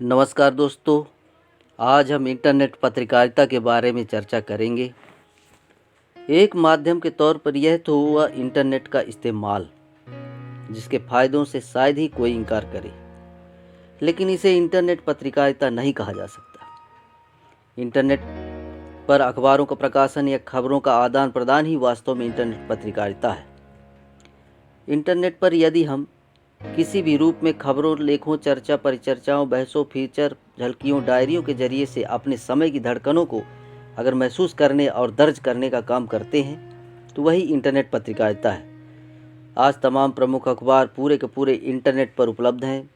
नमस्कार दोस्तों, आज हम इंटरनेट पत्रकारिता के बारे में चर्चा करेंगे। एक माध्यम के तौर पर यह तो हुआ इंटरनेट का इस्तेमाल, जिसके फ़ायदों से शायद ही कोई इनकार करे, लेकिन इसे इंटरनेट पत्रकारिता नहीं कहा जा सकता। इंटरनेट पर अखबारों का प्रकाशन या खबरों का आदान प्रदान ही वास्तव में इंटरनेट पत्रकारिता है। इंटरनेट पर यदि हम किसी भी रूप में खबरों, लेखों, चर्चा, परिचर्चाओं, बहसों, फीचर, झलकियों, डायरियों के जरिए से अपने समय की धड़कनों को अगर महसूस करने और दर्ज करने का काम करते हैं तो वही इंटरनेट पत्रकारिता है। आज तमाम प्रमुख अखबार पूरे के पूरे इंटरनेट पर उपलब्ध हैं।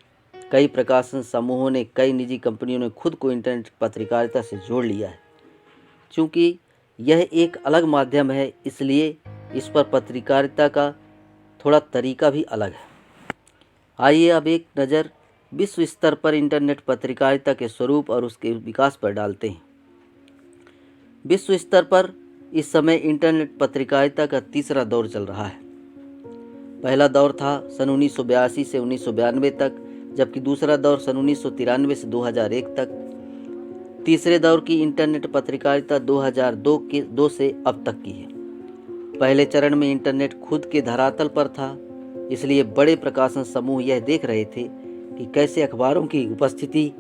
कई प्रकाशन समूहों ने, कई निजी कंपनियों ने खुद को इंटरनेट पत्रकारिता से जोड़ लिया है। चूँकि यह एक अलग माध्यम है, इसलिए इस पर पत्रकारिता का थोड़ा तरीका भी अलग है। आइए अब एक नज़र विश्व स्तर पर इंटरनेट पत्रकारिता के स्वरूप और उसके विकास पर डालते हैं। विश्व स्तर पर इस समय इंटरनेट पत्रकारिता का तीसरा दौर चल रहा है। पहला दौर था सन 1982 से 1992 तक, जबकि दूसरा दौर सन 1993 से 2001 तक। तीसरे दौर की इंटरनेट पत्रकारिता 2002 से अब तक की है। पहले चरण में इंटरनेट खुद के धरातल पर था, इसलिए बड़े प्रकाशन समूह यह देख रहे थे कि कैसे अखबारों की उपस्थिति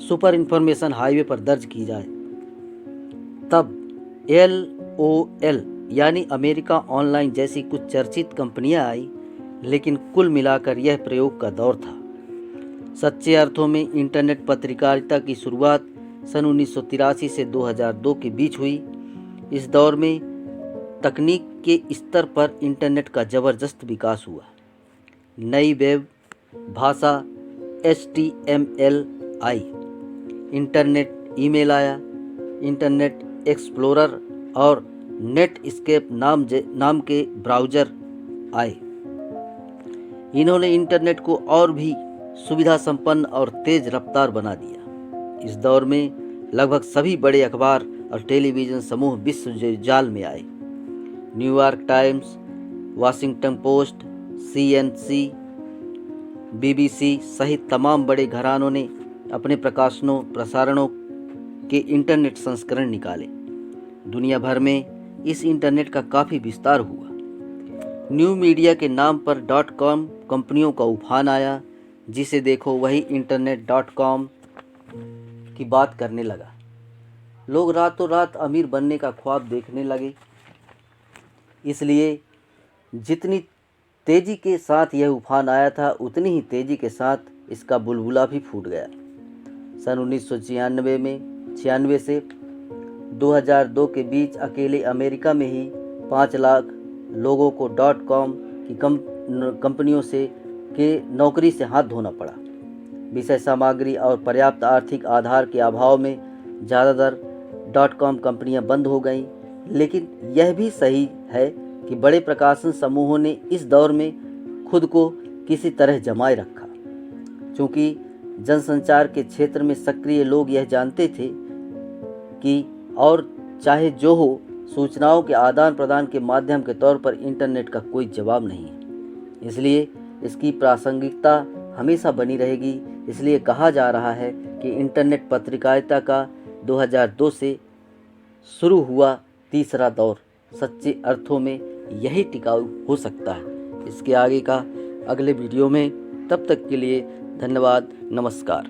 सुपर इंफॉर्मेशन हाईवे पर दर्ज की जाए। तब LOL यानी अमेरिका ऑनलाइन जैसी कुछ चर्चित कंपनियां आई, लेकिन कुल मिलाकर यह प्रयोग का दौर था। सच्चे अर्थों में इंटरनेट पत्रकारिता की शुरुआत सन 1983 से 2002 के बीच हुई। इस दौर में तकनीक के स्तर पर इंटरनेट का ज़बरदस्त विकास हुआ। नई वेब भाषा HTML आई, इंटरनेट ईमेल आया, इंटरनेट एक्सप्लोरर और नेटस्केप नाम के ब्राउज़र आए। इन्होंने इंटरनेट को और भी सुविधा संपन्न और तेज रफ्तार बना दिया। इस दौर में लगभग सभी बड़े अखबार और टेलीविज़न समूह विश्व जाल में आए। New York times, Washington post, CNC, BBC सहित तमाम बड़े घरानों ने अपने प्रसारणों के इंटरनेट संस्करण निकाले। दुनिया भर में इस इंटरनेट का काफ़ी विस्तार हुआ। न्यू मीडिया के नाम पर .com कंपनियों का उफान आया। जिसे देखो वही internet.com की बात करने लगा। लोग रातों रात अमीर बनने का ख्वाब देखने लगे। इसलिए जितनी तेज़ी के साथ यह उफान आया था, उतनी ही तेज़ी के साथ इसका बुलबुला भी फूट गया। सन 1996 से 2002 के बीच अकेले अमेरिका में ही 5 लाख लोगों को .com की कंपनियों के नौकरी से हाथ धोना पड़ा। विषय सामग्री और पर्याप्त आर्थिक आधार के अभाव में ज़्यादातर .com कंपनियां बंद हो गईं। लेकिन यह भी सही है कि बड़े प्रकाशन समूहों ने इस दौर में खुद को किसी तरह जमाए रखा। चूँकि जनसंचार के क्षेत्र में सक्रिय लोग यह जानते थे कि और चाहे जो हो, सूचनाओं के आदान प्रदान के माध्यम के तौर पर इंटरनेट का कोई जवाब नहीं है। इसलिए इसकी प्रासंगिकता हमेशा बनी रहेगी। इसलिए कहा जा रहा है कि इंटरनेट पत्रकारिता का 2002 से शुरू हुआ तीसरा दौर सच्चे अर्थों में यही टिकाऊ हो सकता है। इसके आगे का अगले वीडियो में। तब तक के लिए धन्यवाद, नमस्कार।